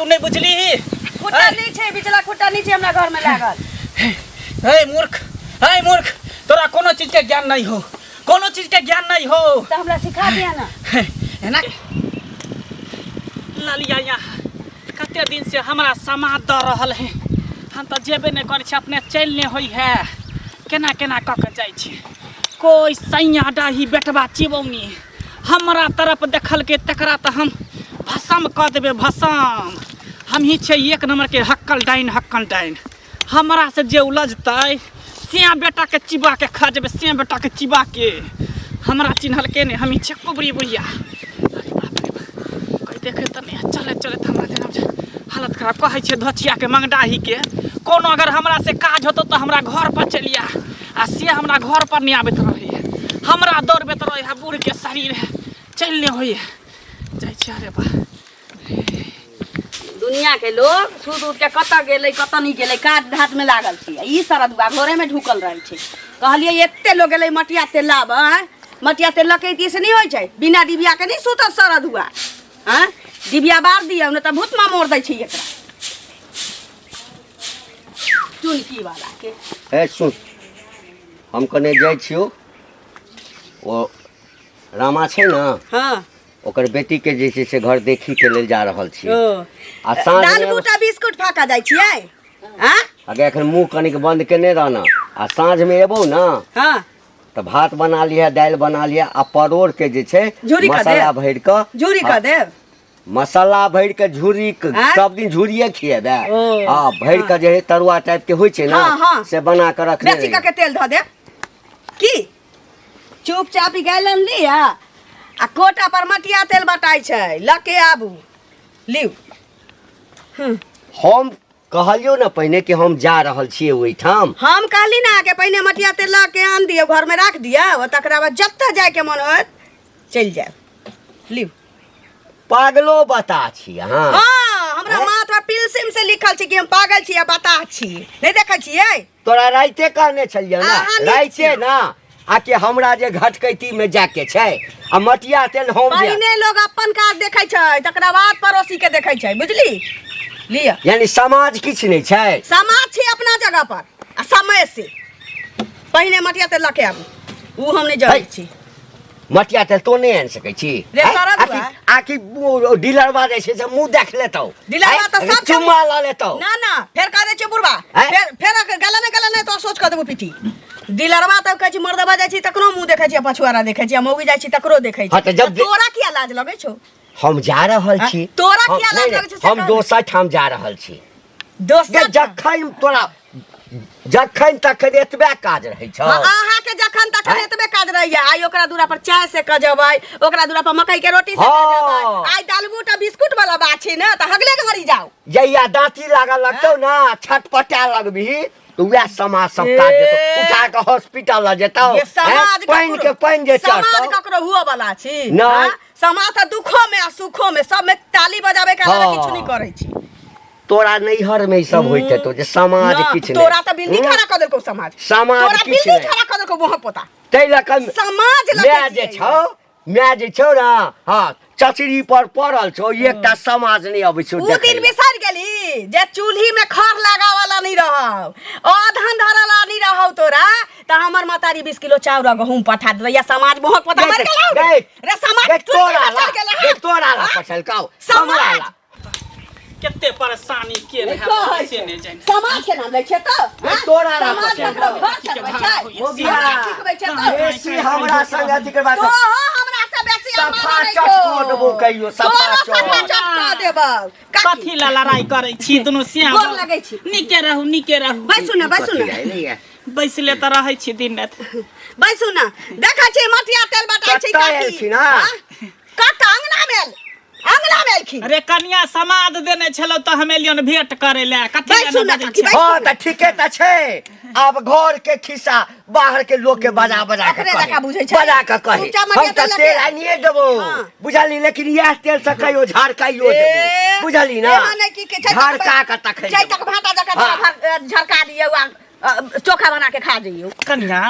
तू नहीं बुझली खुट्टा नीचे बिचला खुट्टा नीचे हमरा घर में लागल। हे मूर्ख तोरा कोनो चीज के ज्ञान नहीं हो, कोनो चीज के ज्ञान नहीं हो तो हमरा सिखा दिया ना। है ना लालिया यहाँ कते दिन से हमरा समाद द रहल है, हम तो जेबे नहीं करे छी, अपने चल नहीं होई है, केना केना क के जाय छी। कोई सैया डाही बेटवा चिबौनी हमरा तरफ देखल के तकरा तो हम भसम क देबे भसम। हम ही छे एक नंबर के हक्कल डाइन। हमरा से जे उलझतै सिया बेटा के चिबा के खा जेबे, सिया बेटा के चिबा के। हमरा चिन्हल के ने हम ही छे कुबरी बुढ़िया। कोई देखे त नहीं चले हमरा देना हालत खराब कहै छे धचिया के मंगडाही के। कोनो अगर हमरा से काज होतो तो हमरा घर पर चलिया आ से हमरा घर पर नहीं आबत रही, हमरा दौड़बे रही है, बूढ़ के शरीर है चलने होई जाय छे। अरे बा दुनिया के लोग सूद उठ के कत गेलै कत नहीं गेलै काट घाट में लागल छी। ई सरदुआ घरे में ढुकल रहल छै। कहलिए एते लोग गेलै मटिया तेल लाब, मटिया तेल लकैती से नहीं होय छै, बिना डिबिया के नहीं सुतल सरदुआ। हां डिबिया बार दियौ न त भूत में मोड़ दै छै एकरा चुनकी वाला के। ए सुन, हम कने जाय छियो, ओ रामा छै ना, हां ओकर बेटी के जे छै से घर देखी के लेल जा रहल छी। आ साँझ दाल में बूटा बिस्कुट फाका जाय छियै। हां अगे एखन मुंह कनिक बंद केने रहना, आ साँझ में एबो ना हां तो भात बना लिया, दाल बना लिया, आ परोड़ के जे छै मसाला भर के झूरी क देब, मसाला भर के झूरी सब दिन झूरिये खिएबे। हां भर के जे तरुआ टाइप के होय छै ना से बना के रख दे, बेसी के तेल ध देब की चुपचाप गैलन लिया आ कोटा पर मटिया तेल बटाई छै, लके आबू लिउ। हम कहलियो ना पहिने कि हम जा रहल छियै ओई ठाम। हम कहली ना कि पहले मटिया तेल लके आन दियो, घर में रख दियो, तकरा बाद जत्ता जाय के मन होत चल जाओ लिउ। पागलो बता छी हां। हां हमरा माथा पिलसिम से लिखल छै कि हम पागल छी या बता छी, नहीं देखै छियै। तोरा राइते कहने छलिए ना, राइते ना आके हमरा जे घटकैती में जाके छै आ मटिया तेल हम पहिने लोग अपन काज देखै छै, तकरा बाद पड़ोसी के देखै छै, बुझली लिया। यानी समाज किछ नहीं छै, समाज छै अपना जगह पर आ समय से पहिने मटिया तेल लके आबू, ऊ हम नहीं जानै छी। मटिया तेल तो नहीं आन सकै छी आकि डीलरवा जे छै से मुंह देख लेतौ, डीलरवा त सब चुम्मा ला लेतौ ना फेर कह दे छै बुढ़वा, फेर गला तो सोच क देबो पीठी। डीलरवा त कहै छै मर्दवा जाय छी तकरो मुंह देखै छी, पछुआरा देखै छी, मौगी जाय छी तकरो देखै छी। तोरा किया लाज लगै छौ? हम जा रहल छी, तोरा किया लाज लगै छौ? हम दोसर ठाम जा रहल छी। दोसर जखन तोरा जखन तखन एतबे काज रहै छौ। अहाँ के जखन तखन एतबे काज रहैया। आई ओकरा दूरा पर चाय से कजबै, ओकरा दूरा पर मकई के रोटी से कजबै, आई दाल बूटा बिस्कुट वाला बात छै ना त हगले घरी जाओ। जइया दांती लागल लगतौ ना, छटपटा लगबी तो वह समाज सब काट देतो, उठा के हॉस्पिटल ल जेतौ। पानी के पानी जे चढ़तौ, समाज ककरो हुआ वाला छी ना। समाज त दुखो में आ सुखो में सब में ताली बजाबे के अलावा किछु नहीं करै छी। तोरा नैहर में ई सब होइत तो जे समाज किछ नहीं। तोरा त बिल्ली खड़ा क देलको समाज तोरा किछ बिल्ली खड़ा क देलको मोह पोता। तै लकन समाज मैं जे छौ ना, हां चचरी पर पड़ल छौ, एकटा समाज नहीं अबै छौ। उ दिन बिसर गेली जे चूल्ही में खर लगा वाला नहीं रहौ, अधन धरला नहीं रहौ तोरा त हमर मातारी 20 किलो चाउर गहूम पठा दे या समाज मोह पोता मर गेलौ रे। समाज तोरा ला पछलकाओ हमरा ला केते परेशानी के रहे से नहीं जाने। समाज के नाम लै छै त तोरा ला समाज ककरो घर चलबै छै, हो गया सिखबै छै त बेसी हमरा संग अथि करबा तो हमरा से बेसी सफा चटको देबो कहियो, सफा चटका देबो। कथी ला लड़ाई करै छी दुनु श्याम? गोर लगै छी। निके रहू बैसु ना बैसले त रहै छी दिन रात। बैसु ना देखै छी मटिया तेल बटाई छै काकी ना काका अंगना में एलखिन। अरे कन्या समाद देने छलो त हम एलियन भेंट करे ले। कथी ले बजै छी? हां त ठीके त छै। अब घर के खिस्सा बाहर के लोग के बजा के कहे, बजा के कहे हम त तेल आनिए देबो, बुझली, लेकिन यह तेल से कहियो झाड़काइयो देबो, बुझली ना, झाड़का के तखै चाय तक भाटा जका झरका दियौ आ चोखा बना के खा जइयो। कन्या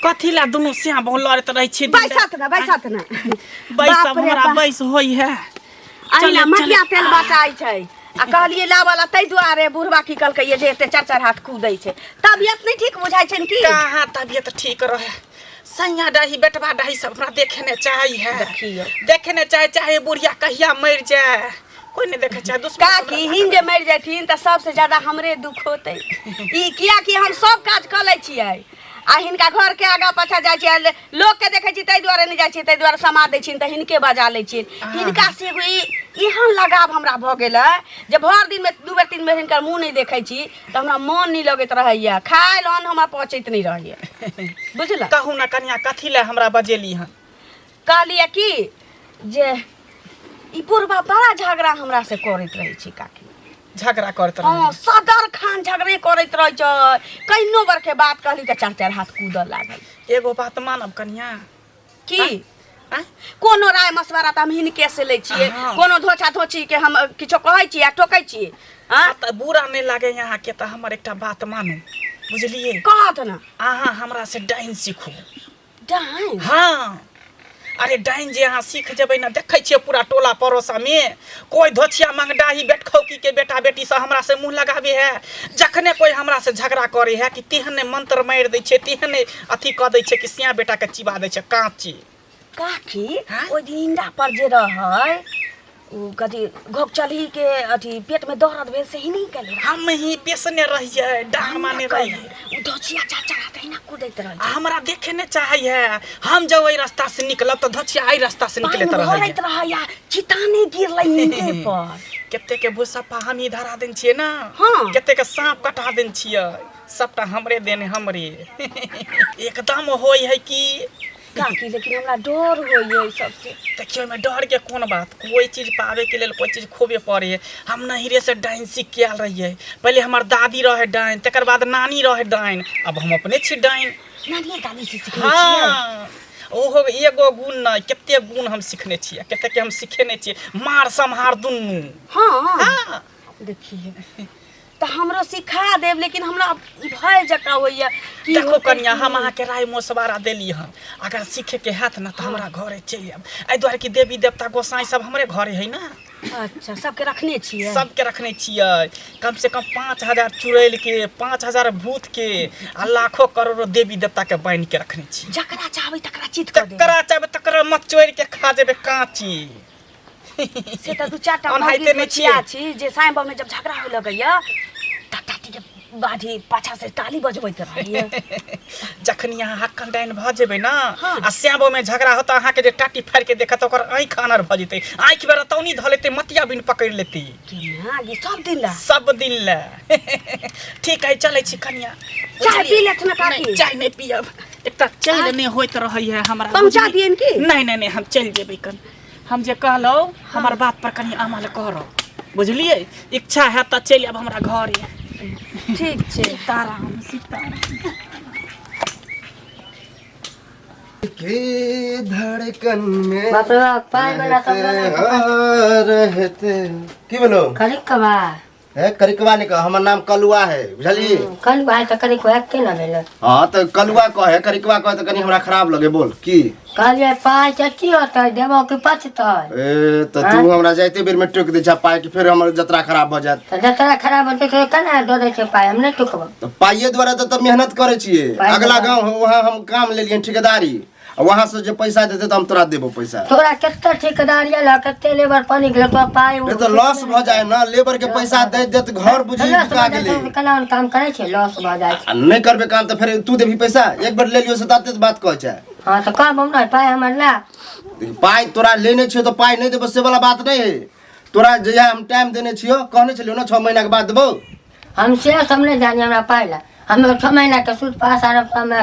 कथी ला दुनु श्याम लड़त रहै छी? बैसत ना बैस हमरा बैस होई है। अहिना मटिया तेल बटाई छै आ कहलिए लावला तै दुआरे बुढ़वा की कहलकै ये जे एते 4-4 हाथ कूदै छै तबियत नहीं ठीक बुझाई छै की कहाँ तबियत ठीक रहे सैया डाही बेटवा डाही सब हमरा देखे ने चाही है देखियो देखे ने चाहे बुढ़िया कहिया मर जाए कोई नहीं देखे चाहे दुश्मन काकी हिन जे मर जाथिन त सबसे ज्यादा हमरे दुख होतै ई किया कि हम सब काज क लै छियै आ हिनका घर के आगा पाछा जाइ छियै लोग के देखै छी तै दुआरे नहीं जाइ छी तै दुआरे समा दै छी त हिनके बजा लै छी हिनका से एगो एहन लगाव हमरा भ गेल जे भर दिन में 2 बेर 3 बेर हिनकर मुंह नहीं देखै छी त हमरा मन नहीं लगैत रहैया खाइल अन्न हमरा पचैत नहीं रहैया बुझला कहू ना कन्या कथी ले हमरा बजेली हन कहलिए कि जे ई बुढ़वा बड़ा झगड़ा हमरा से करैत रहै छी काकी झगड़ा करत हाँ सदर खान झगड़े करैत रह कहिनो बर के बात कहली त 4-4 हाथ कूदऽ लागल एगो बात मानब कन्या की कोनो राय मशवरा त हम हिनके से लै छियै कोनो धोछा धोछी के हम किछो कहै छी आ टोकै छी हां त बुरा नहीं लागे यहाँ के त हमर एकटा बात मानू बुझलिए कहत ना अहाँ हमरा से डाइन सीखू डाइन हाँ अरे डाइन जे अहाँ सीख जेबै ना देखै छियै पूरा टोला पड़ोसा में कोई धोछिया मंगडाही बेटखौकी के बेटा बेटी से हमरा से मुंह लगाबे है जखने कोई हमरा से झगड़ा करे है कि तेहने मंत्र मार दै छै तेहने अथी क दै छै कि सिया बेटा के चिबा दै छै कांची काकी ओइ दिनडा पर जे रहै उ कथी घोक चलही के अथी पेट में दर्द भेल से ही नहीं गेलै हम ही पेशने रहिए डाह माने रहिए उ धोछिया चाचा रहै ना कूदैत रहै हमरा देखे ने चाहिए हम जब ओइ रास्ता से निकलब तो धोछिया आई रास्ता से निकलत रहैया चिताने गिरलै नीचे पर केते के भूसप्पा हम ही धरा देन छियै ना हाँ केते के सांप कटा देन छियै सबटा हमरे देने हमरे एकदम होय है कि काकी लेकिन हमरा डर होइए ई सब से देखियो में डर के कोन बात कोई चीज पावे के लेल कोई चीज खोबे पड़े है हम नहिरे से डाइन सीख के आल रहिए पहले हमर दादी रहे डाइन तकर बाद नानी रहे डाइन अब हम अपने छी डाइन नानी दादी से सीखले छियै हां ओहो एगो गुण नहीं केते गुण हम सीखने छियै केते के हम सीखने छियै मार संहार दुन्नु हां देखिए त हमरो सिखा देब लेकिन हमरा भय जका होइया कि देखो कन्या हम अहाँ के राय मोसवारा देली हन अगर सीखे के हाथ ना त हमरा घरे चलि आब एहि द्वारे कि देवी देवता गोसाई सब हमरे घरे है ना अच्छा सबके रखने छियै सबके रखने छियै कम से कम 5000 चुड़ैल के 5000 भूत के आ लाखों करोड़ों देवी देवता के बांध के रखने छी जकरा चाहबै तकरा चित कर देब तकरा चाहबै तकरा मत चोरि के खा जेबे कांची से त 2-4 टा अनहाइते नहीं छिया छी जे साइबा में जब झगड़ा होय लगैया टाटी के बाधी पाछा से ताली बजबैत रहैया जखन यहाँ हक्कन डाइन भ जेबै ना आ श्यामो में झगड़ा होता अहाँ के जे टाटी फाड़ के देखत ओकर आँख आनर भ जेतै आँख बेरा तौनी ध लेतै मतिया बिन पकड़ लेतै केना गे सब दिन ला ठीक है चलै छी कन्या चाय पी लेत ना काकी चाय नहीं पियब एकटा चल नहीं होइत रहै है हमरा पहुंचा दियन की नहीं हम चल जेबै कन हम जे कहलौ हमर बात पर कनी अमल करो बुझलिए इच्छा है त चल अब हमरा घरे ठीक छै सीताराम सीताराम के धड़कन में बाप रे बाप पाय बना सब रहते की बोलो करिकवा है करिकवा ने का हमर नाम कलुआ है बुझली कल भाई त करिकवा के ना भेल हां त कलुआ कहे करिकवा कहे त कनी हमरा खराब लगे बोल की कहलिए पाय की होतै देबो कि पचतै ए त तू हमरा जाइते बेर में टोक दे छ पाय कि फिर हमर जतरा खराब भ जात त जतरा खराब होतै त केना दो दे छै पाय हम नै टुकबो त पाइए द्वारा त मेहनत करे छिए अगला गांव वहां हम काम ले लिए ठेकेदारी वहां से जो पैसा देते तो हम तोरा देबो पैसा तोरा केते ठेकेदारी ला केते लेबर पानी के तो पाय ए त लॉस भ जाए ना लेबर के पैसा दे देत घर बुझी का गेले केना काम करे छै लॉस भ जाय छै नहीं करबे काम त फिर तू देबी पैसा एक बार ले लियो से ताते बात कह छै हां त काम हम पाय हमर ला पाई तोरा लेने छियो तो पाई नहीं देबो से वाला बात नहीं है तोरा जया हम टाइम देने छियो कहने छलियो ना 6 महीना के बाद देबो हम से हमने जानी हमरा पाय ला हम 6 महीना के सूद पास आर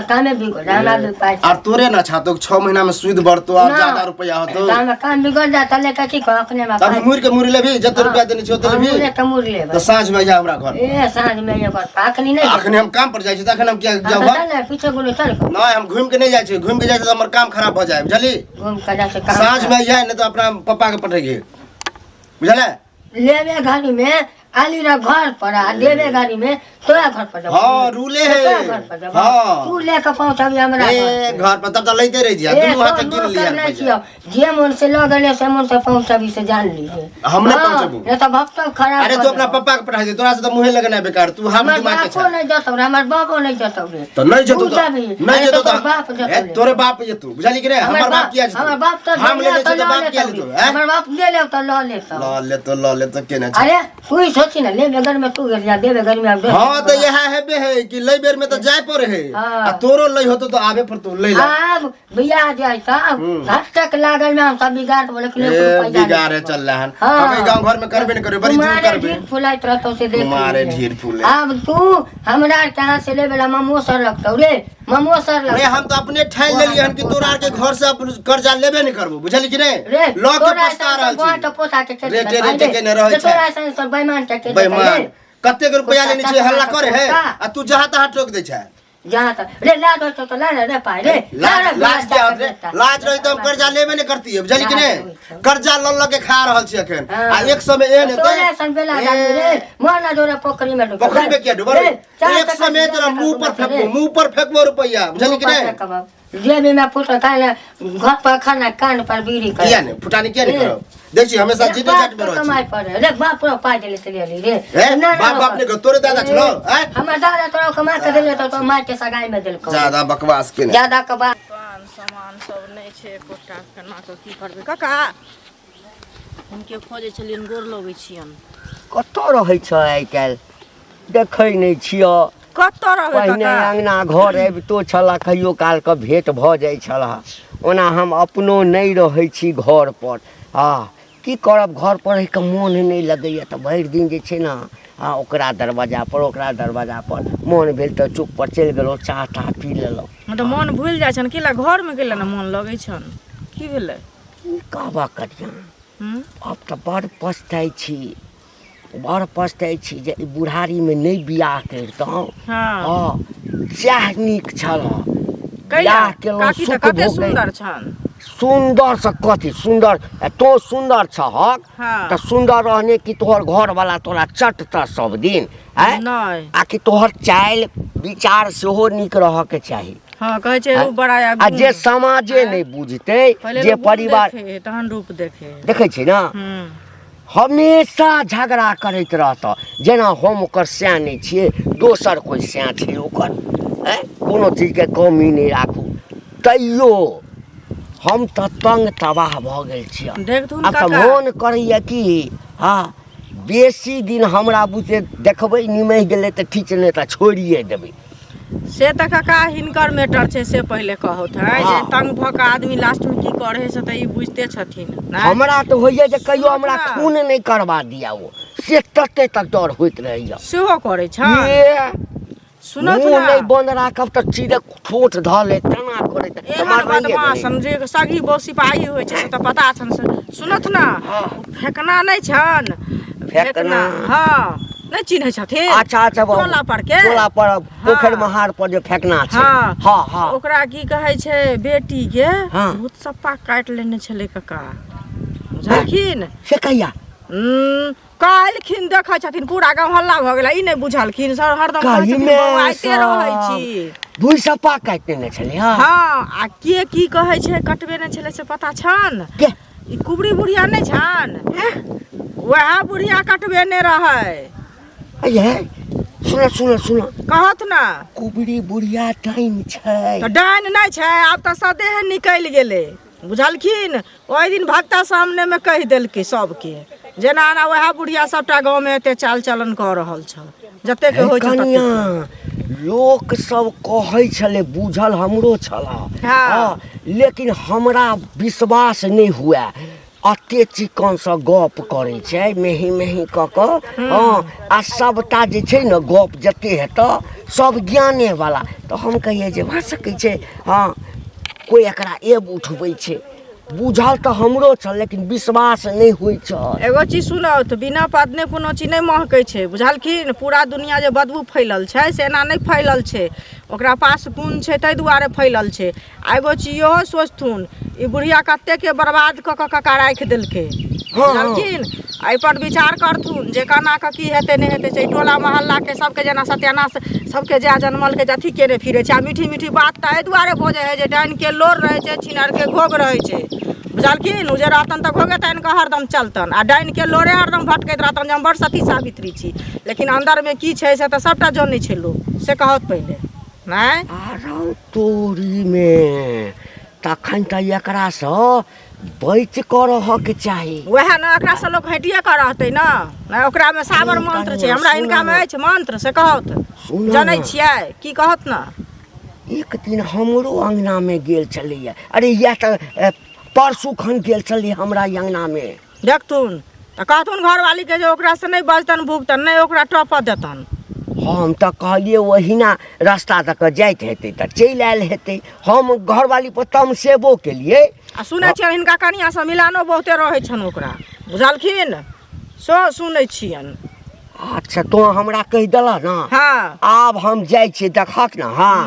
कामे बिगड़ हमरा भी पाय और तोरे ना छातो 6 महीना में सूद बढ़तो और ज्यादा रुपया होतो हम काम बिगड़ जाता ले की को अपने में तब मुर के मुर लेबी जते रुपया देने छियो तो लेबी मुरे के मुर लेबे तो सांझ में जा हमरा घर ए सांझ में ये घर पाखनी नहीं अखनी हम काम पर जाय छी तखन हम क्या जाब चल पीछे गुलो चल नहीं हम घूम के नहीं जाय छी घूम के जाय तो हमर काम खराब भ जाय बुझली घूम के जा से काम सांझ में जाय नहीं तो अपना पापा के पठेगे बुझले लेबे घानी में आली रह घर पर आ देवे गाड़ी में तोरा घर पर हां रूले है घर पर हां तू लेके पहुंचबी हमरा ए घर पर तब त लइते रह जिया दुनु हाथ गिन लिया जे मन से लगले से मन से पहुंचबी से जान लीजिए हम नहीं पहुंचबू नहीं तो भक्त खराब अरे तू अपना पापा के पढ़ा दे तोरा से तो मुहे लगना बेकार तू हम दिमाग के छा नहीं जतो हमर बापो नहीं जतो रे तो नहीं जतो नहीं जतो तो तोरे बाप जतो बुझाली कि रे हमर बाप किया जतो हमर बाप तो हम ले ले तो बाप किया जतो हमर बाप ले ले तो ल ले तो केना अरे तू ही सोची ना ले घर में तू जा देवे घर में हां तो यह है है कि लई बेर में तो जाय पर है आ तोरो लई होतो तो आवे पर तू ले ले अब बियाह जाय त हट तक लागल में हम सब बिगाड़ बोले कि बिगाड़े चल रहा है कहीं गांव घर में करबे न करे बड़ी दूर करबे फुलाइत रहतो से देख मारे ढेर फूले अब तू हमरा कहां से ले बेला ममो सर लगतो रे ममो सर लग रे हम तो अपने ठाई ले लियन कि तोरा के घर से कर्जा लेबे नहीं करबो बुझली कि नहीं लोग के पछता रहल छी तो पोता के रे के न रहै छै तोरा से सब बेईमान के बेईमान कते रुपया लेनी छै हल्ला करे है आ तू जहां तहां टोक दे छै जहां तक रे लाज हो तो ला रे पाए रे लाज क्या होत रे लाज रही तो हम कर्जा लेबे नहीं करती है बुझली कि नहीं कर्जा ल के खा रहल छी अखन आ एक समय एहन हेतै तोरा सन बेला जाबी रे मोना जोरा पोखरी में डूब पोखरी में क्या डूबल एक समय तेरा मुंह पर फेंकबो रुपया बुझली कि नहीं जेबी में फुटा खाना घर पर खाना कान पर बीड़ी कर किया नहीं फुटानी क्या नहीं करो देखी हमेशा जीते जाट में रहो कमाई पड़े रे बाप रो पाई देले से ले रे बाप ने तोरे दादा छलो हैं हमर दादा तोरा कमा के देले तो मार के सगाई में देलको ज्यादा बकवास के ज्यादा कबा सामान सब नहीं छे कोटा केना तो की करबे काका उनके खोजे छलियन गोर लगै छियन कतऽ रहै छ आइ काल्हि देखै नहि छियऽ कतऽ रहै पहिने काका अंगना घर आबितो छला कहियो काल के भेंट भऽ जाइ छला ओना हम अपनो नहि रहै छी घर पर की करब घर पर रहि कऽ मोन नहि लगैया तऽ भरि दिन जे छै ने ओकरा दरवाजा पर मोन भेल तऽ चुप पर चलि गेलहुँ चाह ताह पी लेलहुँ मतलब मन भूल जाइ छन किला घर में गेला न मन लगै छन की भेलै कहबा करिया अब तऽ बड़ पछताइ छी जे बुढ़ारी में नहीं बियाह करितहुँ सएह नीक छल बियाह केलहुँ सुख भोग सुंदर छन सुंदर से कथी सुंदर तो सुंदर छहक तो सुंदर रहने की तोहर घर वाला तोरा चटता सब दिन नहीं आ कि तोहर चाल विचार सेहो नीक रह के चाही हां कहै छै उ बड़ा आ जे समाजे नहीं बुझते जे परिवार तहन रूप देखे छै ना हमेशा झगड़ा करैत रहता जेना हम ओकर सैं नहीं छिए दोसर कोई सैं छै ओकर कोनो चीज के कमी नहीं राखू तैयो हम तऽ तंग तबाह भऽ गेल छी अब तऽ मोन करैया कि बेसी दिन हमरा बुझे देखबै निमहि गेलै तऽ ठीक नहि तऽ छोड़िए देबै से तऽ काका हिनकर मैटर छै से पहिले कहत है जे तंग भऽ कऽ आदमी लास्ट में की करे छै तऽ ई बुझते छथिन हमरा तऽ होइए जे कहियो हमरा खून नहीं करबा दिया ओ से तते तक डर होइत रहैया सेहो करे छै सुनो ना नहीं बंद राखब तऽ सीधे ठोट धऽ ले तना करैत समझे सगी बो सिपाही होइ छै तऽ पता छन सुनत ना फेकना नहीं छन फेकना हां नहीं चिन्है छथिन अच्छा टोला पर पोखर महार पर जे फेकना छै हां ओकरा की कहै छै बेटी के भूत सप्पा काट लेने छले काका बुझलखिन से कहिया कालखिन देखै छथिन पूरा गांव हल्ला भऽ गेलै ई नहि बुझलखिन सर हरदम आइते रहै छी भूत सप्पा काट लेने छले हां आ के की कहै छै कटबे नहि छले से पता छन के ई कुबरी बुढ़िया नहि छन वएह बुढ़िया कटबे नहि रहै अये सुन कहत ना कुबरी बुढ़िया डाइन छै तऽ डाइन नहि छै आब तऽ सदेह निकलि गेलै बुझलखिन ओहि दिन भक्ता सामने में कहि देलकै सबके जेना ना वएह बुढ़िया सबटा गांव में एते चाल चलन कऽ रहल छ जते के होइ छै लोक सब कहै छले बुझल हमरो छला लेकिन हमरा विश्वास नहीं हुआ अते चिकन से गप करे छै मेही क के आ सबटा जे छै न गप जते हेतै सब ज्ञाने वाला तो हम कहिए जे भऽ सकै छै कोई एकरा एब उठबै छै बुझल तो हमरो छ लेकिन विश्वास नहीं होइ छ एगो चीज सुनो तो बिना पादने कोनो चीज नहीं महकै छै बुझलखिन पूरा दुनिया जे बदबू फैलल छै से एना नहीं फैलल छै ओकरा पास गुण छै तै दुआरे फैलल छै एगो चीज सोचथुन ई बुढ़िया कते के बर्बाद क क राखि देलकै बुझलखिन एहि पर विचार करथुन जे केना के की हेतै नहि हेतै से टोला मोहल्ला के सबके जेना सत्यानाश सबके जा जनमल के अथी केने फिरै छै आ मीठी मीठी बात तऽ एहि दुआरे भोजै है जे डाइन के लोर रहै छै छिनार के घोग रहै छै बुझलखिन जे रहतन तऽ घोगे तानि के हरदम चलतन आ डाइन के लोरे हरदम भटकैत रहतन जे हम बड़ सती सावित्री छी लेकिन अंदर में की छै से तऽ सबटा जानै छै लोग से कहत पहिले नहीं तोरी में तखन तऽ एकरा से बच कर रहके चाही वएह ने एकरा से लोग हटिए कर रहतै ना ओकरा में साबर मंत्र छै हमरा इनका में अछि मंत्र से कहत जानै छियै की कहत ना एक दिन हमरो अंगना में गेल छलैया अरे या तऽ परसू खन गेल छलै हमरा अंगना में देखथुन तऽ कहथुन घरवाली के जे ओकरा से नहीं बजतन भुगतन नहीं ओकरा टॉप देतन हम तऽ कहलिए ओहिना रास्ता तक जाइत हेतै तऽ चलि आयल हेतै हम घरवाली पर तमसेबो केलिए आ सुनै छियनि हिनका कनिया से मिलानो बहुते रहै छनि ओकरा बुझलखिन सो सुनै छियनि अच्छा तो हमरा कहि देला ना हाँ आब हम जाइ छियै देखक ना हाँ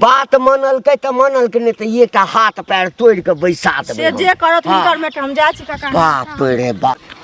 बात मानलकै तऽ मानलकै नहि तऽ एकटा हाथ पैर तोड़ि के बैसा देबै से जे करत हुनकर में हम जाइ छी काका बाप रे बाप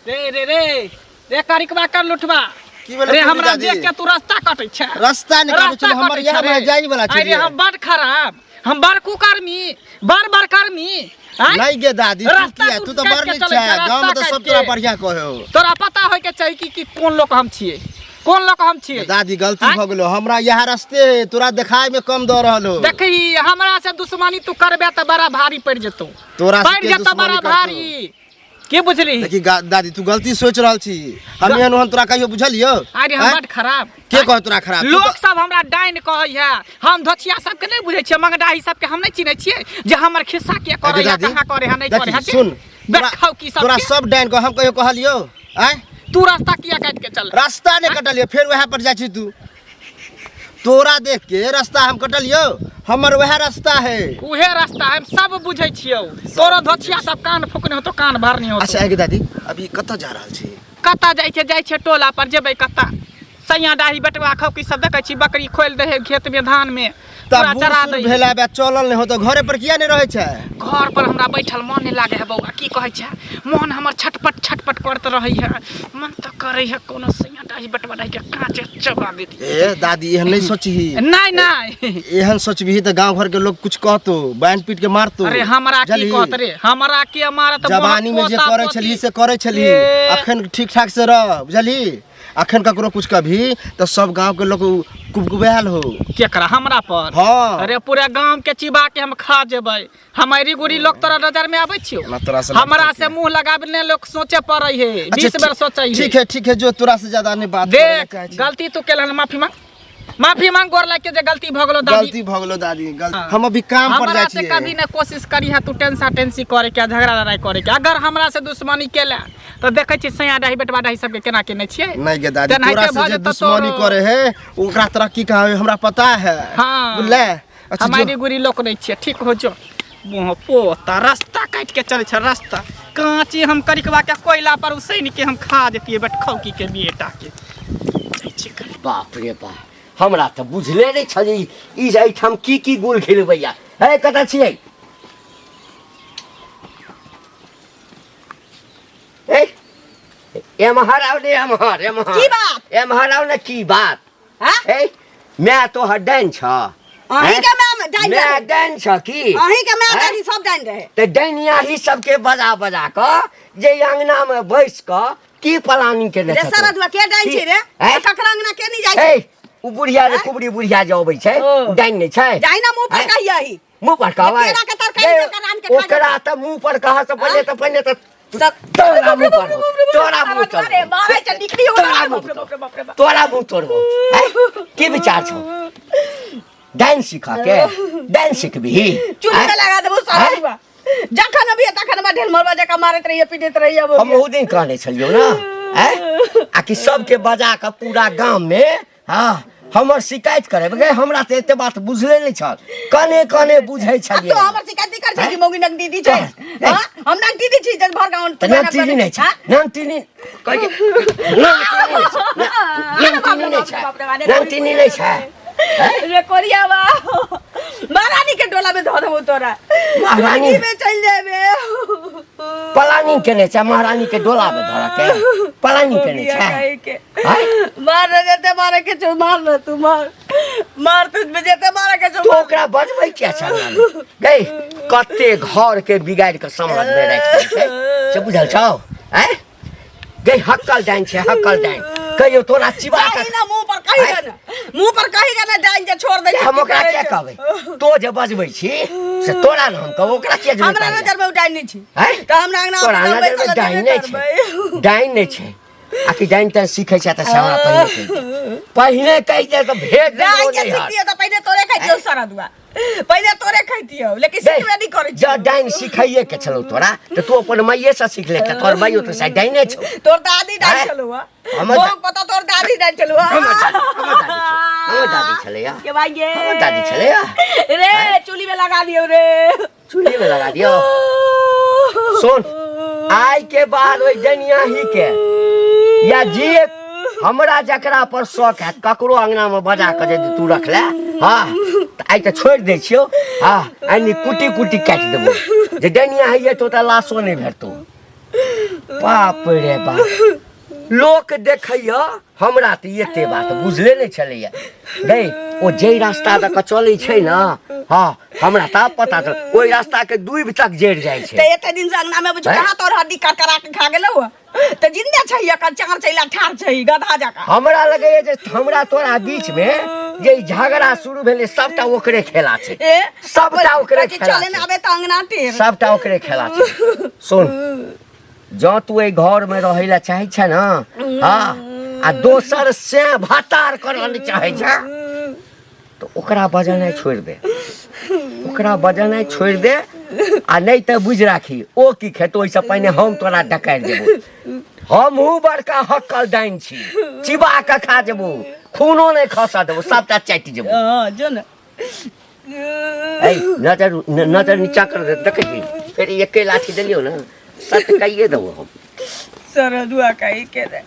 रे करिकबा कर लुटबा की बोले रे हमरा दादी? देख के तू रास्ता काटै छै रास्ता नहीं काटे चलो हमर यहाँ में जाई वाला छै अरे हम बड़ खराब हम बड़ कुकर्मी बड़ कर्मी नहीं गे दादी रास्ता तू तो काट बड़ के नीक चलै छै छै, गांव में तो रास्ता सब काट तोरा के। बढ़िया कहे हो तोरा पता होय के चाही कि कोन लोग हम छियै कोन लोग हम छियै दादी गलती भ गेलो हमरा यहाँ रास्ते तोरा देखाय में कम द रहलो देखी हमरा से दुश्मनी तू करबे त बड़ा भारी पड़ जेतौ तोरा से पड़ के जेतौ दुश्मनी बड़ा करतौ? भारी के बुझली देखी दादी तू गलती सोच रहल छी हम एहन ओहन तोरा कहियो बुझलियो अरे हम बड़ खराब के कह तोरा खराब तू लोग सब हमरा डाइन कहै है हम धोचिया सबके नहीं बुझै छियै मंगडाही सबके हम नहीं चिन्है छियै जे हमर खिस्सा के करे है दादी, कहां करे है नहीं करे है देखी, सुन देखौ की सब तोरा सब डाइन को हम कहियो कहलियो आय तू रास्ता किया काट के चल रास्ता नहीं कटलियो फिर वहाँ पर जाइ छी तू तोरा देख के रास्ता हम कटलियो हमर वह रास्ता है उहे रास्ता हम सब बुझै छियौ तोरो धोचिया सब कान फुकने हो तो कान भरनी हो अच्छा आगे दादी अभी कत जा रहल छी कत्ता जाइ छै टोला पर जेबै कत्ता सैया डाही बेटवा खौकी सब देखै छी बकरी खोल दे है खेत में धान में पूरा चरा दे भेला बे चलल नहीं हो तो घरे पर किया नहीं रहे छै घर पर हमरा बैठल मन नहीं लागे है बौआ की कहै छै मन हमर छटपट छटपट करत रहै है मन तो करे है कोनो सैया डाही बेटवा डाही के कांचे चबा देती ए दादी एहन नहीं सोची नहीं एहन सोचबी तो गांव घर के लोग कुछ कहतो बैन पीट के मारतो अरे हमरा की कहत रे हमरा के मारत जवानी में जे करे छली से करे छली अखन ठीक ठाक से रह बुझली अखन ककरो कुछ कभी तो सब गांव के लोग कुबकुबैल हो केकरा हमरा पर हाँ अरे पूरे गांव के चिबा के हम खा जेबै हमारी गुड़ी लोग तोरा नजर में आबै छियो ना तोरा से हमरा से मुंह लगाबने लोग सोचे पड़ै है 20 बार सोचै है ठीक है जो तोरा से ज्यादा नहीं बात देख गलती तू केलन माफी मांग गोर लाग के जे गलती भ गेलो दादी गलती भ गेलो दादी हम अभी काम पर हमरा जाय से छियै कभी न कोशिश करी है तू टेंसी करे के झगड़ा लड़ाई करे के अगर हमरा से दुश्मनी केला तो देखे छी सैया डाही बेटवा डाही सबके केना केने छियै नहीं गे दादी तोरा से जे दुश्मनी करे है ओकरा तरह की कहे हमरा पता है हाँ बुझले अच्छा हमारी गुरी लोक नहीं छियै ठीक हो जो मुंह पोता रास्ता काट के चले छ रास्ता कांची हम करिकवा के कोयला पर उसैन के हम खा देतिए बेटखौकी के बेटा के बाप रे बाप हमरा तऽ बुझले नहीं छल ई जे एहिठाम की गुल खिलबैया हे कतऽ छियै एम्हर आउ ने एम्हर की बात एम्हर आउ ने की बात हां हे मैं तो हड्डन छ अही के मैं डाइन मैं रहे डाइन छ की अही के मैं डाइन सब डाइन रहे ते डाइनिया ही सबके बजा क जे अंगना में बैस क की प्लानिंग केने रे छ सरदवा के डाइन छी रे ककरा अंगना के नहीं जाय हे उ बुढ़िया रे कुबड़ी बुढ़िया जे अबै छै डाइन नहीं छै डाइना मुंह पर कहिया ही मुंह पर कहबै केरा के तरकारी से कराम के खा ओकरा त मुंह पर कह से पहले त तोरा मुंह पर तोरा मुंह पर अरे मारे च निकली हो तोरा मुंह तोड़बो की विचार छौ डांस सीखा के डांस सीखबी चुनी में लगा देबो सरदवा जखन अभी तखन में ढेल मरवा जका मारत रहिए पीटत रहिए हम ओ दिन कहने छलियो ना आ कि सबके बजा के पूरा गांव में हां हमर शिकायत करे गए हमरा त एते बात बुझले नहीं छल कने बुझै छलिए तो हमर शिकायत कर छै कि मौगी नक दीदी छै हां हम नक दीदी छी जब भर गांव त नक दीदी नहीं छै नक दीदी कह के नक दीदी नहीं छै नक दीदी नहीं छै रे कोरियावा महारानी के डोला में धो देबो तोरा महारानी में चल जाबे पलानी केने छ महारानी के डोला में धरा के पलानी केने छ मार देते मारे के जो मार न तू मार तुझ में जेते मारे के जो तो ओकरा बजबै क्या छ गई कते घर के बिगाड़ के समाज में राख छै से बुझल छौ हैं गई हक्कल डाइन छै हक्कल डाइन कहियो तोरा चिबा के ना मुंह पर कहिगा ना डाइन जे छोड़ दे हम ओकरा क्या कहबै तो जे बजबै छी से तोरा न हम कहब ओकरा क्या जरूरत हमरा नजर में डाइन नहीं छी हैं त हमरा अंगना तोरा नजर में डाइन नहीं छै डाइन नहीं छै आकि डाइन त सीखै छ त सारा पहिने कहि दे त भेज दे डाइन के सीखियो त पहिले तोरे खैतियो सारा दुआ पहिले तोरे खैतियो लेकिन सीखबे नहीं करै जा डाइन सिखाइए के छलौ तोरा त तू अपन माइये से सीख ले के तोर माइयो त साइ डाइने छौ तोर दादी डाइन चलो हमर मोक पता तोर दादी डाइन चलो हमर दादी छले या के भाईये हमर दादी छले या रे चूल्ही में लगा दियो रे चूल्ही में लगा दियो सुन आई के बाद ओइ डनिया ही के या जी हमरा जकरा पर शौक है ककरो अंगना में बजा के जे तू रख ले हां आई त छोड़ दे छियो हां आनी कुटी कुटी काट देबो जे डनिया है तो त लाशो नहीं भेटतो बाप रे बाप लोक देखैया हमरा त एते बात बुझले नहीं छलैया गई ओ जे रास्ता द क चलै छै न हां हमरा त पता छ ओइ रास्ता के दूब तक जेड़ जाय छै ते एते दिन से अंगना में बुझ कहां तोर हड्डी करकरा के खा गेलो त जिंदा छै या चार चैला ठार छै गधा जका हमरा लगे जे हमरा तोरा बीच में जे झगड़ा शुरू भेले सबटा ओकरे खेला छै सबटा ओकरे खेला चले ना आबे त अंगना टेर सबटा ओकरे खेला छै सुन जो तू ए घर में रहैला चाहै छ न हां आ दोसर से भातार करल चाहै छ तो ओकरा बजानाइ छोड़ दे ओकरा बजानाइ छोड़ दे आ नहीं त बुझ राखी ओ की खेतो ओइसे पहिने हम तोरा डकाइ देबो हमहू बड़का हक्कल डाइन छी चिबा के खा जेबो खूनो नहीं खसा देबो सबटा चाटि जेबो हां जो न ए नजर नीचा कर दे देखे छी फिर एके लाठी देलियो ना सट कहिए दो हम सरदुआ कही के रे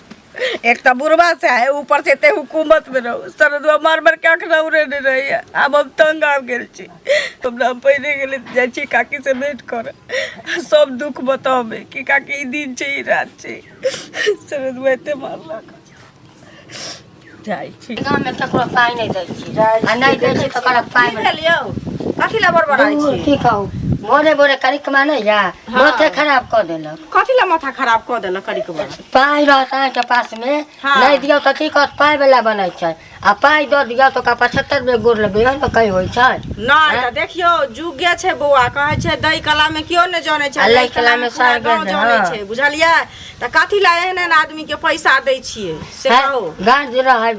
एक तो बुरबा से है ऊपर से ते हुकूमत में रहो सरदुआ मार मार के आखना उरे नहीं रही है अब हम तंग आ गेल छी हमरा पहले गेले जाय छी काकी से भेंट कर सब दुख बतावे कि काकी ई दिन छै ई रात छै सरदुआ एते मारलक जाय छी गांव में ककरो पाई नहीं दै छी आ नहीं दै छी त करा पाई ले लियो काठी ला बरबर आई छी की कहू मोरे बोरे करी कमा नहीं या माथे खराब कर देलक काठी ला माथा खराब कर देलक करी के बड़ा पाई रहता है के पास में नहीं दियो त की कहत पाई वाला बनै छै आ पाई दो दियो तो का 75 में गुड़ लगे न कहीं होय छै नहीं त देखियो जुगे छै बौआ कहै छै दही कला में कियो ने जाने छै दही कला में सार गेल जाने छै बुझलियै त काठी ला एहन आदमी के पैसा दै छियै से कहो गांव जे रहे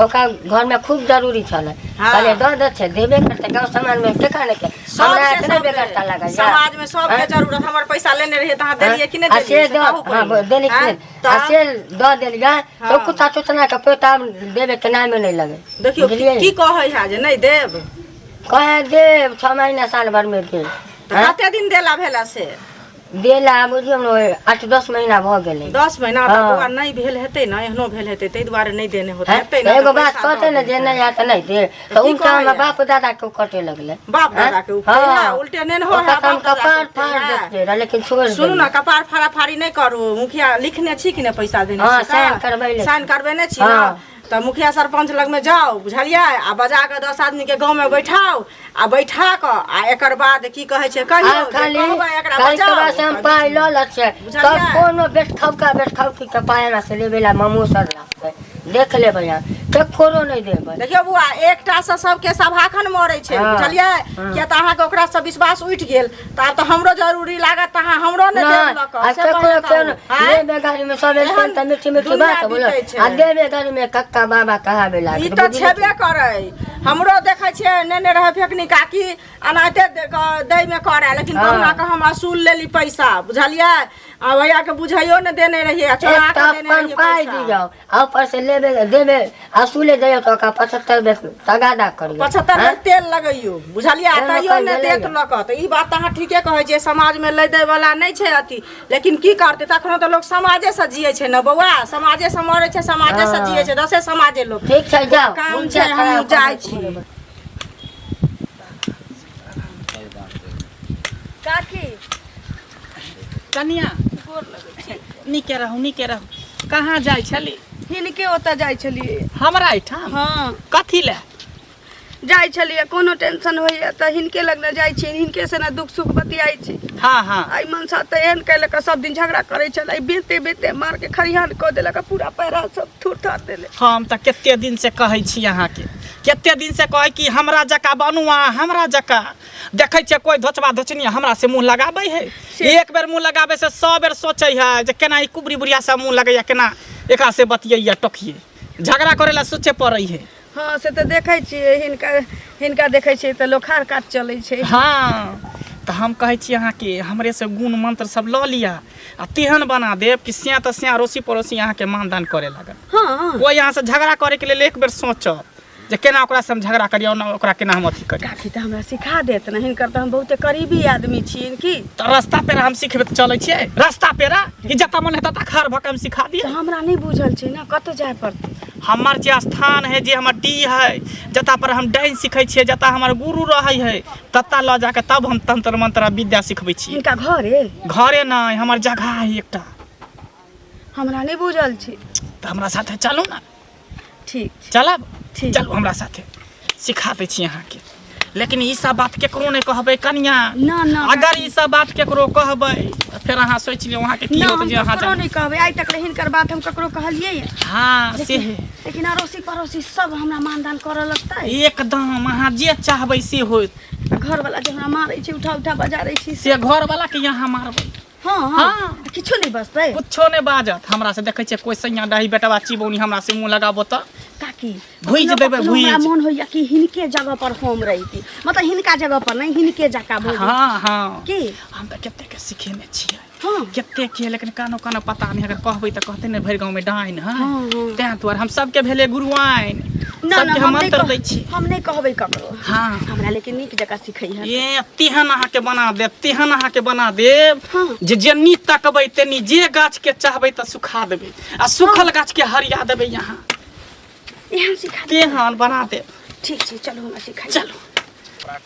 ओका घर में खूब जरूरी छले पहले दो दे छै देबे करते गांव समाज में के काने के हमरा इतना बेकारता लगा समाज में सब के जरूरत हमर पैसा लेने रहे त देलिए कि नहीं देलिए से दो हां देली कि से दो देलिया तो कुत्ता चुतना के पेटा देबे के नाम नहीं लगे देखियो की कहै है जे नहीं देब कहे देब 6 महीना साल भर में दे कते दिन देला भेला से देला बुझियो न 8-10 महीना भ गेलै 10 महीना त बुआ नहीं भेल हेतै न एहनो भेल हेतै तै दुआरे नहीं देने होतै हेतै न एगो बात कहते न जे नहीं आता नहीं दे तो उनका हम बाप दादा के कटे लगले बाप दादा के ऊपर उल्टे नहीं हो है बाप कपार फाड़ देते लेकिन छोड़ सुनु न कपार फाड़ा फाड़ी नहीं करू मुखिया लिखने छी कि न पैसा देने छी साइन करबैले साइन करबेने छी न त मुखिया सरपंच लग में जाओ बुझलियै आ बजा के 10 आदमी के गांव में बैठाओ आ बैठा क आ एकर बाद की कहै छै कहियो खाली एकरा बजाओ हम पाई ल ल छै तब कोनो बेट खौका के पायना से लेबेला मामू सर लागते देख ले भैया के कोनो नहीं देबे देखियो बुआ एकटा से सबके सभाखन मरै छै बुझलियै किया त अहाँ के ओकरा से विश्वास उठ गेल त आब त हमरो जरूरी लागत त अहाँ हमरो ने देलक से लेबे गाड़ी में सब एकदम त मीठी मीठी बात बोलो आ देबे गाड़ी में कक्का बाबा कहाबे लागे ई त छेबे करे हमरो देखै छै नेने रहे फेकनी काकी अनाते दई में करे लेकिन कहुना के हम असूल लेली पैसा बुझलियै आ भैया के बुझाइयो न देने रहिए चोरा के देने अपन रहिए पाई दी जाओ ऊपर से लेबे देबे असूले दे तो का 75 बेच तगादा करियो 75 में तेल लगइयो बुझलिए तइयो न देत लक त ई बात अहाँ ठीके कहै छै समाज में लै दे वाला नै छै अथी लेकिन की करते तखनो त लोग समाजे से जियै छै न बौआ समाजे से मरै छै समाजे से जियै छै दसे समाजे लोग ठीक छै जाओ काम छै हम जाइ छी काकी कनिया नीके रहू कहाँ जाइ छली हिनके ओतऽ जाइ छलिए हमरा एठाम हाँ कथी ले जाइ छलिए कोनो टेंशन होइए तऽ हिनके लग न जाइ छी हिनके से न दुख सुख बतियाइ छी हाँ हाँ आई मनसा तऽ एहन कैलक सब दिन झगड़ा करै छल आई बेते बेते मार के खरिहान कऽ देलक पूरा पैरा सब थूर थार देले हम तऽ कते दिन से कहै छी अहाँके कते दिन से कहै कि हमरा जका बनुआ हमरा जका देखै छियै कोई धोचबा धोचनिया हमरा से मुंह लगाबै है एक बेर मुंह लगाबै से 100 बेर सोचै है जे केना ई कुबरी बुढ़िया से मुंह लगैया केना एकरा से बतियैया टोकिए झगड़ा करे ला सोचे पड़ै है हाँ से तऽ देखै छियै हिनका देखै छियै तऽ लोखार काट चलै छै हाँ तो हम कहै छी अहाँके हमरे से गुण मंत्र सब लऽ लिया आ तेहन बना देब कि स्या तऽ स्या अड़ोसी पड़ोसी अहाँके मानदान करे लागत हाँ कोई यहाँ से झगड़ा करे के लेल एक बेर सोचत जे केना ओकरा से हम झगड़ा करियो ना ओकरा केना हम अथी करियो काकी तऽ हमरा सिखा देत न हिनकर तऽ हम बहुते करीबी आदमी छियै की तो रास्ता पेरा हम सिखबे तऽ चलै छियै रास्ता पेरा कि जता मन हेता खार भक हम सिखा दिए तऽ हमरा नहि बुझल छै न कतऽ जाय पड़तै हमार जे स्थान है जे हमर डी है जता पर हम डाइन सिखै छियै जता हमर गुरु रहै है तता ल जाके तब हम तंत्र मंत्र विद्या सिखबै छी हिनका घरे घरे नहीं हमर जगह है एकटा हमरा नहीं बुझल छै तो हमरा साथे चलू ना ठीक चलब ठीक। चलू हमरा साथे सिखा दै छी अहाँके लेकिन ई सब बात केकरो नहीं कहबै कनिया ना ना अगर ई सब बात केकरो कहबै फिर अहाँ सोच लियौ अहाँ के की ना होत हम जे अहाँ ककरो नहीं कहबै आइ तक हिनकर बात हम ककरो कहलियै हाँ से है लेकिन अड़ोसी पड़ोसी सब हमरा मानदान करऽ लगतै एकदम अहाँ जे चाहबै से होत घर वाला जे हमरा मारै छै उठा उठा बजारै छी से घर वाला के यहाँ मारबै हाँ हाँ। हाँ किछो नहीं बसतै कुछो नहीं बाजत हमरा से देखै छियै कोई सैया डाही बेटवा चिबौनी हमरा से मुंह लगाबो त काकी भुइज देबै भुइज हमरा मन होइया कि हिनके जगह पर हम रहिती मतलब हिनका जगह पर नहीं हिनके जका भोज हाँ हाँ की हम त कते के सिखेने छियै हाँ कते के लेकिन कानो कानो पता नहीं अगर कहबै त कहते ने भरि गांव में डाइन है हाँ, हाँ। तें दुआरे हम सबके भेले गुरुआइन ना ना सबके हम मंत्र दै छी हम नहीं कहबै ककरो हाँ हमरा लेकिन नीक जका सिखै है ये तेहन अहाँके बना देब तेहन अहाँके बना देब हाँ। जे जेनी तकबै तेनी जे गाछ के चाहबै त सुखा देबै आ सुखल गाछ के हरिया देबै यहाँ एहन सिखा दे तेहन बना देब ठीक छै चलो हमरा सिखा चलो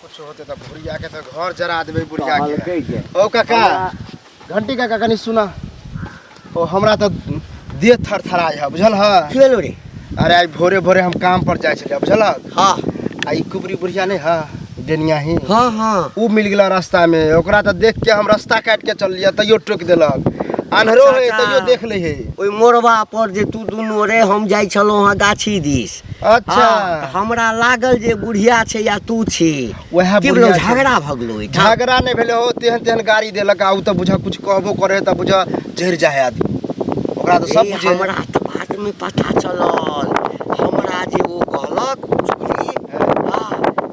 कुछ होते तो बुढ़िया के तो घर जरा देबे बुढ़िया के ओ काका घंटी काका कनी सुना ओ हमरा तो देह थरथराय है बुझल है की भेलो रे अरे आज भोरे भोरे हम काम पर जाय छलिए बुझल हाँ आई कुबरी बुढ़िया नहीं है डेनिया ही हाँ हाँ उ मिल गेला रास्ता में ओकरा तो देख के हम रास्ता काट के चल लिया तैयो टोक देलक अन्हरो है अच्छा। तैयो देख ले है ओइ मोरबा पर जे तू दुनू रे हम जाइ छलहुँ हँ गाछी दिस अच्छा हाँ, तऽ हमरा लागल जे बुढ़िया छै या तू छी वह की बुढ़िया भेलौ छै। झगड़ा भगलो ओहिठाम झगड़ा नहीं भेले हो तेहन तेहन गाड़ी देलक आ उ तो बुझा कुछ कहबो करे त बुझा झड़ जाए आदमी ओकरा तो सब ए, बुझे हमरा तऽ बाद में पता चलल हमरा जे ओ कहलक बुझली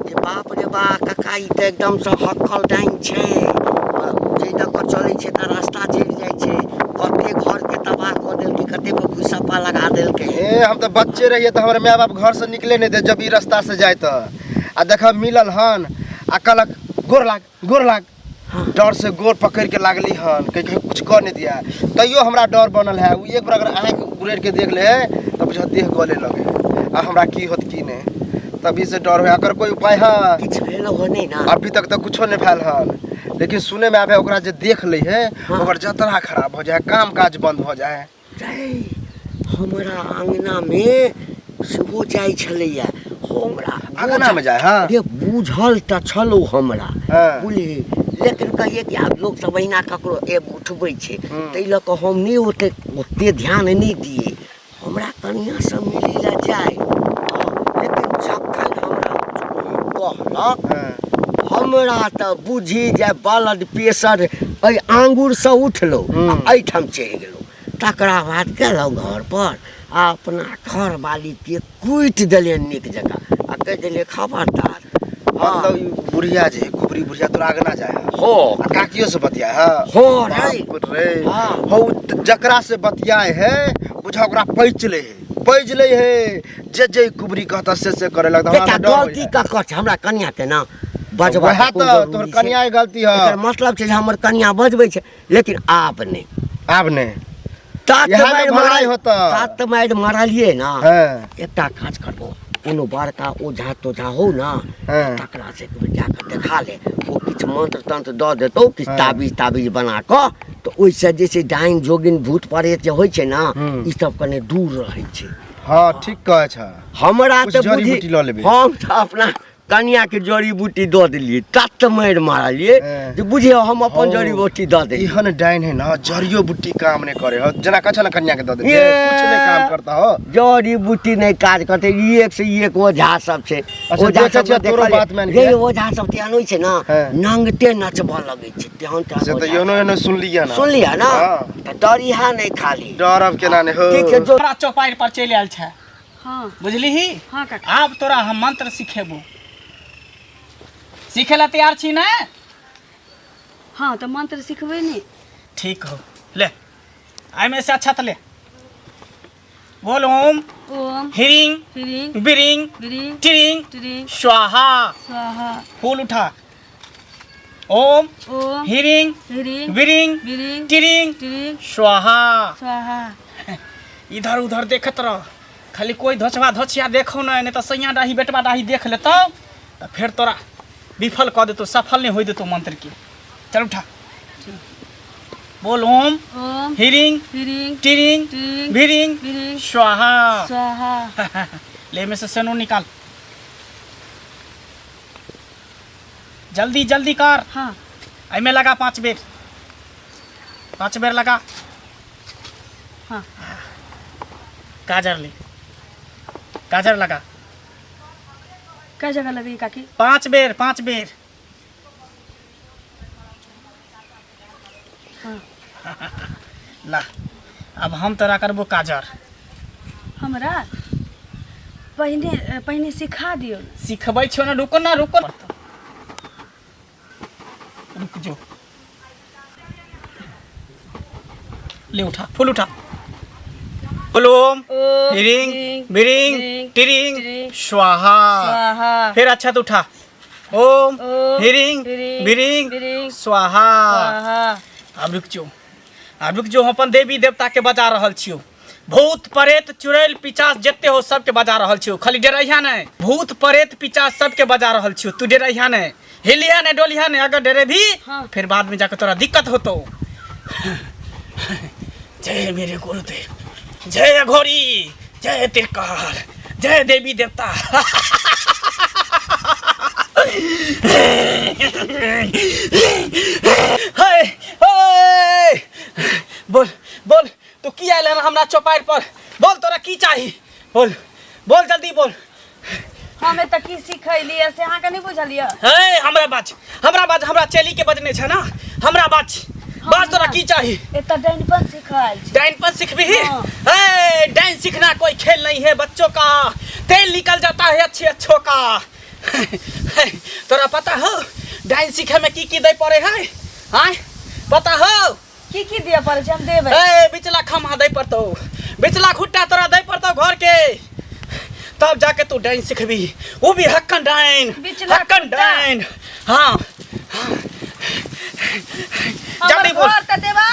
जे बाप रे बा काका ई तऽ एकदम से हक्कल डाइन छै जे दऽ कऽ चलै छै तऽ रास्ता चलि जाइ छै कते घर के तबाह कऽ देलकै कते पर भूसप्पा लगा देलकै ए हम तो बच्चे रहिए तो हमारे माँ बाप घर से निकले नहीं दे जब ई रास्ता से जाए तो आ देख मिलल हन आ कहलक गोर लाग डर से गोर पकड़ के लागली हन कहीं कुछ कर नहीं दिया तैयो हमरा डर बनल है उ एक बार अगर आँख उड़ेर के देख ले तो बुझा देह गले लगे आ हमरा की होत की नहीं तभी से डर है अगर कोई उपाय है किछु भेलो हो नहि ना अभी तक तो कुछो नहीं भेल हन लेकिन सुने में आवे ओकरा जे देख ले है ओकर जतरा खराब हो जाए काम काज बंद हो जाए हमरा अंगना में सेहो जाइ छलैया हमरा अंगना में जाए हाँ अरे बुझल तऽ छलौ हमरा हाँ। बुझली लेकिन कहिए कि आब लोग सब अहिना ककरो एब उठबै छै ताहि लऽ कऽ हम नहि ओते ध्यान नहि दिए हमरा कनिया सब मिलै लए जाय लेकिन जखन हमरा कहलक हाँ। हमरा तऽ बुझी जे ब्लड प्रेशर एहि आंगुरसँ उठलौ आ एहिठाम चढ़ि गेलौ तकरा बाद गेलहुँ घर पर आ अपना घर वाली के कुटि देलियनि नीक जकाँ आ कहि देलियै खबरदार मतलब ई बुढ़िया जे कुबरी बुढ़िया तोरा आगे ना जाए हो आ काकियो से बतिया है हो रे बाप रे हाँ। हो जकरा से बतियाए है बुझा ओकरा पैच ले है जे कुबरी कहता से करे लगता बेटा गलती का कर हमरा कन्या के ना बजबा वह तो तोर कन्या के गलती है एकर मतलब छै जे हमर कन्या बजबै छै लेकिन आप नहीं आब ने तात यहाँ मारि तो भलाई होता। तात मारि मारलिए ना हाँ एकटा काज करबो कोनो बड़का ओझा तोझा हो ना हाँ। तकरा से जाकर देखा ले वो किछु मंत्र तंत्र दऽ देतौ किछु ताबीज बना कऽ तऽ ओहिसँ जे छै डाइन जोगिन भूत प्रेत जे होइ छै ना ई सब कने दूर रहै छै हाँ ठीक कहे छ हमरा कुछ तऽ जड़ी बुझी बूटी लऽ लेबै। हम तऽ अपना कन्या के जड़ी बूटी दऽ देलियै तत मारि मारलियै हाँ। जे बुझियौ हम अपन हो। जड़ी बूटी दऽ देलियै इहन डाइन है ना जड़ियो बुट्टी काम नहीं करे हो जना कछ ना कन्या के दे दे ये। कुछ नहीं काम करता हो जड़ी बूटी नहीं काज करते एक से एक ओझा सब छै अच्छा, देखै छियै तोरो बात मान के। ये ओझा सब तेहन होइ छै ना हाँ। नंगटे नचबऽ लगै छै तेहन तेहन से तो ओझा योनो योनो सुन लिया ना सुन लिया ना हाँ। तऽ डरिहा नहीं खाली डरब केना ने हो ठीक छै जो तोरा चौपाई पर चलि आयल छै हाँ बुझली ही हाँ काका आब तोरा हम मंत्र सिखेबो सिखे ला तैयार छी ना हाँ तो मंत्र सिखबै ने ठीक हो ले आई में से अच्छा ले बोल ओम ओम हिरिंग ह्रीं बिरिंग ह्रीं टिरिंग ह्रीं स्वाहा स्वाहा फूल उठा ओम ओम हिरिंग ह्रीं बिरिंग ह्रीं टिरिंग ह्रीं स्वाहा स्वाहा इधर उधर देखत रह खाली कोई धोचवा धोचिया देखो नहीं तो सैया डाही बेटवा डाही देख लेतो तो फिर तोरा विफल कह देतो सफल नहीं हो देतो मंत्र के चल उठा बोल ओम ओम हिरिंग ह्रीं टिरिंग टिरिंग बिरिंग ह्रीं स्वाहा स्वाहा ले में से सेनो निकाल जल्दी जल्दी कर हाँ आई में लगा 5 बेर लगा हाँ काजर लगा क्या जगह लगी काकी 5 बेर हाँ ला अब हम तोरा करबो काजर हमरा पहले सिखा दियो सिखबै छो ना रुको रुक जो ले उठा फूल उठा बोल ओम ओम हिरिंग ह्रीं बिरिंग टिरिंग टिरिंग स्वाहा स्वाहा फिर अच्छा तो उठा ओम ओम हिरिंग ह्रीं बिरिंग बिरिंग स्वाहा स्वाहा अब रुक जो अपन देवी देवता के बजा रहल छियो भूत प्रेत चुड़ैल पिचास जते हो सबके बजा रहल छियो खाली डरैया नहीं भूत प्रेत पिचास सबके बजा रहल छियो तू डरैया नहीं हिलिया नहीं डोलिया नहीं अगर डरे भी हाँ। फिर बाद में जाकर तोरा दिक्कत होतो जय मेरे गुरुदेव जय घोड़ी जय तिरकार जय देवी देवता हाय हाय बोल तू की आयल है हमरा चौपाई पर बोल तोरा की चाहिए बोल जल्दी बोल हमें तक की सिखैली से अहाँ के नहीं बुझलिए हे हमरा बाज हमरा चेली के बजने छै ना हमरा बाज तोरा की चाहिए एता डाइनपन सिखाइल छै डाइन सीखबी हाँ। हे डाइन सीखना कोई खेल नहीं है बच्चों का तेल निकल जाता है अच्छों का तोरा पता हो डाइन सीखे में की दे पड़े है हाँ पता हो की दिया पड़े छै हम देबै ए बिचला खम्हा दे पड़तो बिचला खुट्टा तोरा दे पड़तो घर के तब जाके तू डाइन सीखबी वो भी हक्कन डाइन बिचला हक्कन खुट्टा। डाइन हाँ जल्दी बोल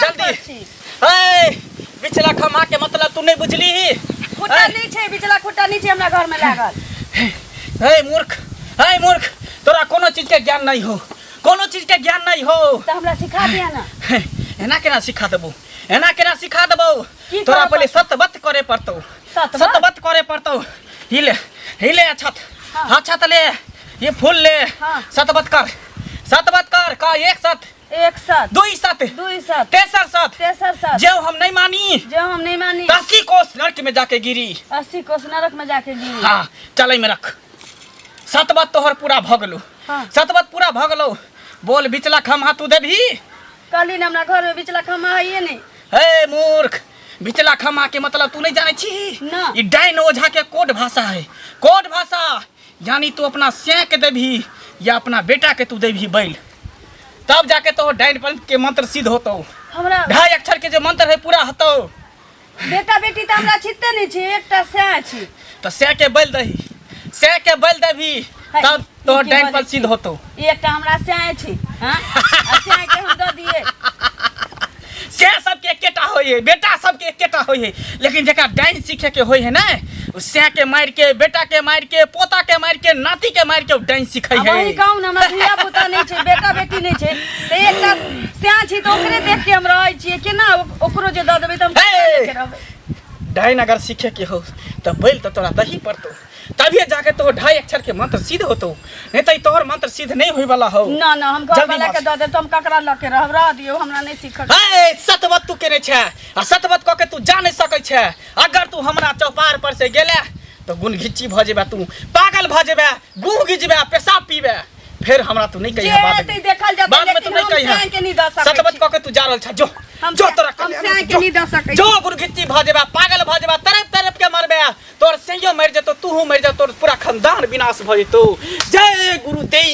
जल्दी ए बिचला खम्हा के मतलब तू नहीं बुझली खुट्टा नहीं छै बिचला खुट्टा नहीं छै हमरा घर में लागल हे मूर्ख तोरा कोनो चीज के ज्ञान नहीं हो तो हमरा सिखा दिया ना एना केना सिखा देबो की तोरा करऽ पहले पड़तौ? सतबत करे पड़तो सतबत? सतबत करे पड़तो हिले अछत हाँ। अछत ले ये फूल ले हाँ। सतबत कर का एक सत एक साथ दुई सत दुई साथ तेसर सत तेसर साथ जो हम नहीं मानी जो हम नहीं मानी 80 कोस नरक में जाके गिरी 80 कोस नरक में जाके गिरी हाँ चल में रख सतबत तोहर पूरा भ गेलो हाँ। सतबत पूरा भ गेलो बोल बिचला खम्हा तू देबही कहली ना हमरा घर में बिचला खम्हा है नहीं हे मूर्ख बिचला खम्हा के मतलब तू नहीं जाने छी ना। ये डाइन ओझा के कोड भाषा है कोड भाषा यानी तू अपना सेंक देबही या अपना बेटा के तू देवी बैल, तब जाके तो डाइन पंथ के मंत्र सिद्ध होतो। हमरा 2.5 अक्षर के जो मंत्र है पूरा होतो। बेटा बेटी त हमरा छिते नहीं छे, एकटा सै छी। तो सै के बैल दही, सै के बैल देवी, तब तो डाइन पंथ सिद्ध होतो। एकटा हमरा सै छी। हां सै के हम द दिए। से सबके एकेटा होय है, बेटा सबके एकेटा होय है, लेकिन जका डाइन सीखे के होय है ना, से के मार के, बेटा के मार के, पोता के मार के, नाती के मार के डाइन सीखै है। वही कहू ना, हमरा धिया पुता नहीं छे, बेटा बेटी नहीं छे, ते एकटा सै छी तो ओकरे देख के हम रहै छिए। केना ओकरो जे द देबै त हम केना के रहबै? डाइन अगर सीखे के हो तो बैल तो तोरा दही पड़तो, तभी जाके तो 2.5 अक्षर के मंत्र सिद्ध होतो, नहीं तो तोहर मंत्र सिद्ध नहीं होय वाला हो। ना ना हम घर वाला के द देब तो हम ककरा ल के रहब? रह दियौ, हमरा नहीं सीखल। ए सतवत तू केने छे, आ सतवत क के तू जा नहीं सकै छे। अगर तू हमरा चौपार पर से गेले तो गुन घिच्ची भ जेबे, तू पागल भ जेबे, गुह गिजबे, पेशाब पीबे, फिर हमरा तू नहीं कहिया बात। जे देखल जात, बाद में तू नहीं कहिया के नहीं द सकै। सतवत क के तू जा रहल छ, जो जो तोरा हम सै के नहीं द सकै। जो गुन घिच्ची भ जेबे, पागल भ जेबे, तरफ तरफ के मरबे, तोर सैयो मर जतो, तू मर जा, तोर पूरा खानदान विनाश भ जतो। जय गुरुदेव।